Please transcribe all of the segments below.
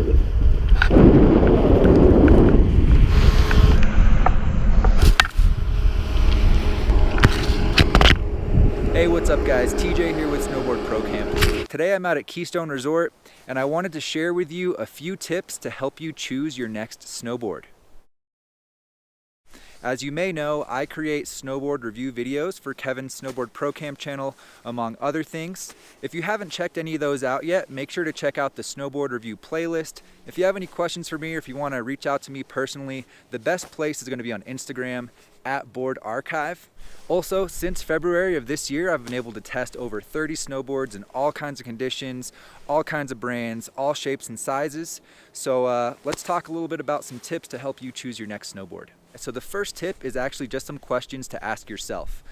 Hey, what's up guys? TJ here with SnowboardProCamp. Today I'm out at Keystone Resort and I wanted to share with you a few tips to help you choose your next snowboard. As you may know, I create snowboard review videos for Kevin's SnowboardProCamp channel, among other things. If you haven't checked any of those out yet, make sure to check out the snowboard review playlist. If you have any questions for me or if you want to reach out to me personally, the best place is going to be on Instagram @BoardArchive. Also, since February of this year, I've been able to test over 30 snowboards in all kinds of conditions, all kinds of brands, all shapes and sizes. So let's talk a little bit about some tips to help you choose your next snowboard. So the first tip is actually just some questions to ask yourself.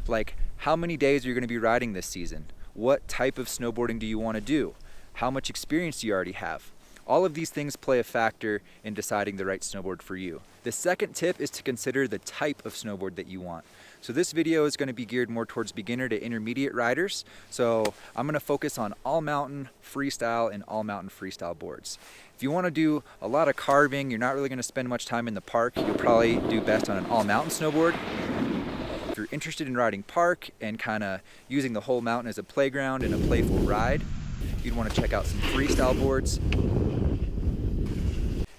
Like, how many days are you going to be riding this season? What type of snowboarding do you want to do? How much experience do you already have? All of these things play a factor in deciding the right snowboard for you. The second tip is to consider the type of snowboard that you want. So this video is going to be geared more towards beginner to intermediate riders. So I'm going to focus on all mountain freestyle and all mountain freestyle boards. If you want to do a lot of carving, you're not really going to spend much time in the park, you'll probably do best on an all mountain snowboard. If you're interested in riding park and kind of using the whole mountain as a playground and a playful ride, you'd want to check out some freestyle boards.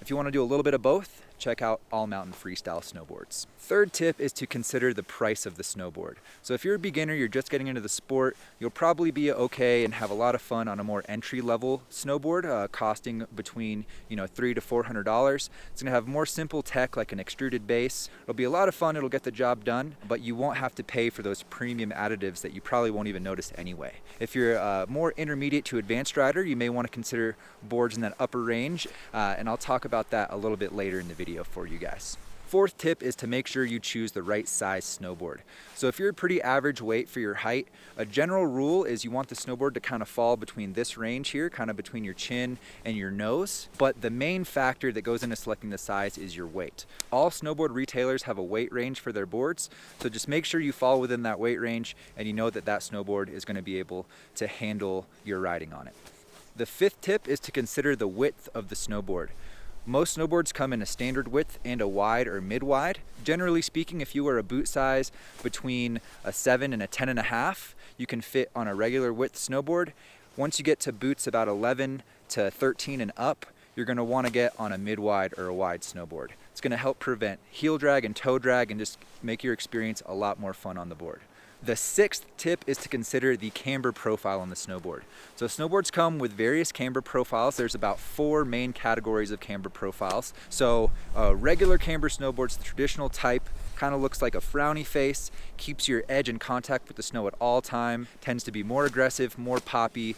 If you want to do a little bit of both, check out all mountain freestyle snowboards. Third tip is to consider the price of the snowboard. So if you're a beginner, you're just getting into the sport, you'll probably be okay and have a lot of fun on a more entry-level snowboard, costing between $300 to $400. It's gonna have more simple tech like an extruded base. It'll be a lot of fun, it'll get the job done, but you won't have to pay for those premium additives that you probably won't even notice anyway. If you're a more intermediate to advanced rider, you may want to consider boards in that upper range, and I'll talk about that a little bit later in the video for you guys. Fourth tip is to make sure you choose the right size snowboard. So if you're a pretty average weight for your height, a general rule is you want the snowboard to kind of fall between this range here, kind of between your chin and your nose. But the main factor that goes into selecting the size is your weight. All snowboard retailers have a weight range for their boards, so just make sure you fall within that weight range and you know that that snowboard is going to be able to handle your riding on it. The fifth tip is to consider the width of the snowboard. Most snowboards come in a standard width and a wide or mid-wide. Generally speaking, if you wear a boot size between a 7 and a 10.5, you can fit on a regular width snowboard. Once you get to boots about 11 to 13 and up, you're going to want to get on a mid-wide or a wide snowboard. It's going to help prevent heel drag and toe drag and just make your experience a lot more fun on the board. The sixth tip is to consider the camber profile on the snowboard. So snowboards come with various camber profiles. There's about 4 main categories of camber profiles. So a regular camber snowboard's the traditional type, kind of looks like a frowny face, keeps your edge in contact with the snow at all time, tends to be more aggressive, more poppy,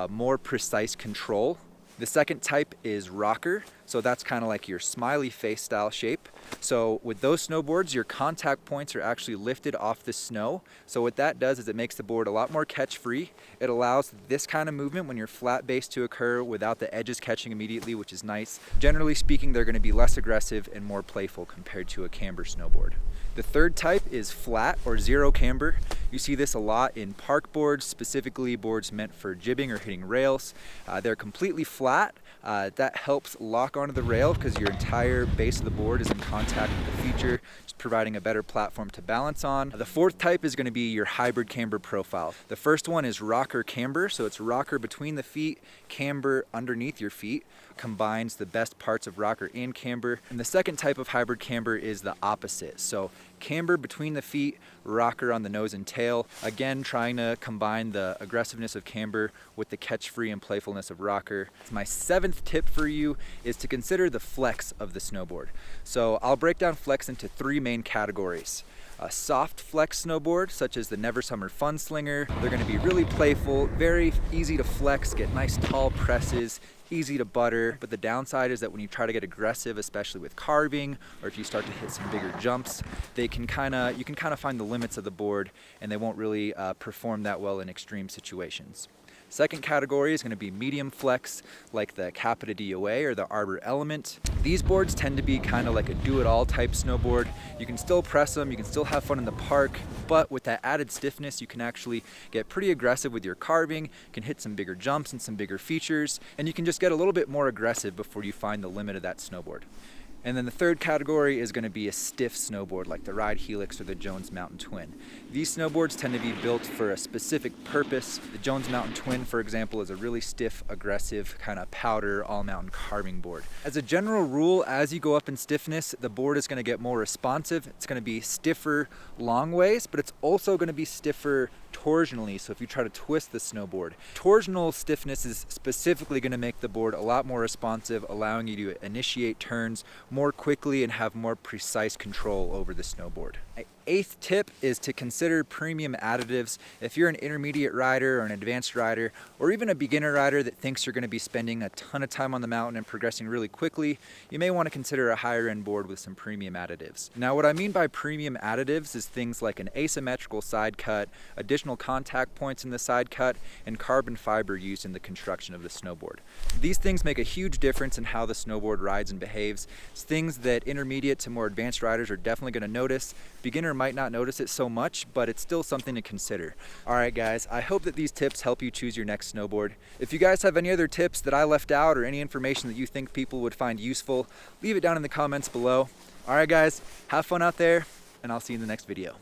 more precise control. The second type is rocker, so that's kind of like your smiley face style shape. So with those snowboards, your contact points are actually lifted off the snow. So what that does is it makes the board a lot more catch free. It allows this kind of movement when you're flat base to occur without the edges catching immediately, which is nice. Generally speaking, they're going to be less aggressive and more playful compared to a camber snowboard. The third type is flat or zero camber. You see this a lot in park boards, specifically boards meant for jibbing or hitting rails. They're completely flat. That helps lock onto the rail because your entire base of the board is in contact with the feature, just providing a better platform to balance on. The fourth type is going to be your hybrid camber profile. The first one is rocker camber, so it's rocker between the feet, camber underneath your feet. Combines the best parts of rocker and camber. And the second type of hybrid camber is the opposite. So camber between the feet, rocker on the nose and tail. Again, trying to combine the aggressiveness of camber with the catch-free and playfulness of rocker. My seventh tip for you is to consider the flex of the snowboard. So I'll break down flex into 3 main categories. A soft flex snowboard, such as the Never Summer Fun Slinger. They're going to be really playful, very easy to flex, get nice tall presses, easy to butter, but the downside is that when you try to get aggressive, especially with carving, or if you start to hit some bigger jumps, you can kind of find the limits of the board and they won't really perform that well in extreme situations. Second category is going to be medium flex, like the Capita DOA or the Arbor Element. These boards tend to be kind of like a do-it-all type snowboard. You can still press them, you can still have fun in the park, but with that added stiffness, you can actually get pretty aggressive with your carving, can hit some bigger jumps and some bigger features, and you can just get a little bit more aggressive before you find the limit of that snowboard. And then the third category is going to be a stiff snowboard like the Ride Helix or the Jones Mountain Twin. These snowboards tend to be built for a specific purpose. The Jones Mountain Twin, for example, is a really stiff, aggressive, kind of powder all-mountain carving board. As a general rule, as you go up in stiffness, the board is going to get more responsive. It's going to be stiffer long ways, but it's also going to be stiffer torsionally, so if you try to twist the snowboard. Torsional stiffness is specifically going to make the board a lot more responsive, allowing you to initiate turns more quickly and have more precise control over the snowboard. My eighth tip is to consider premium additives. If you're an intermediate rider or an advanced rider, or even a beginner rider that thinks you're going to be spending a ton of time on the mountain and progressing really quickly, you may want to consider a higher end board with some premium additives. Now, what I mean by premium additives is things like an asymmetrical side cut, additional contact points in the side cut, and carbon fiber used in the construction of the snowboard. These things make a huge difference in how the snowboard rides and behaves. It's things that intermediate to more advanced riders are definitely going to notice. Beginner might not notice it so much, but it's still something to consider. All right, guys, I hope that these tips help you choose your next snowboard. If you guys have any other tips that I left out or any information that you think people would find useful, leave it down in the comments below. All right, guys, have fun out there, and I'll see you in the next video.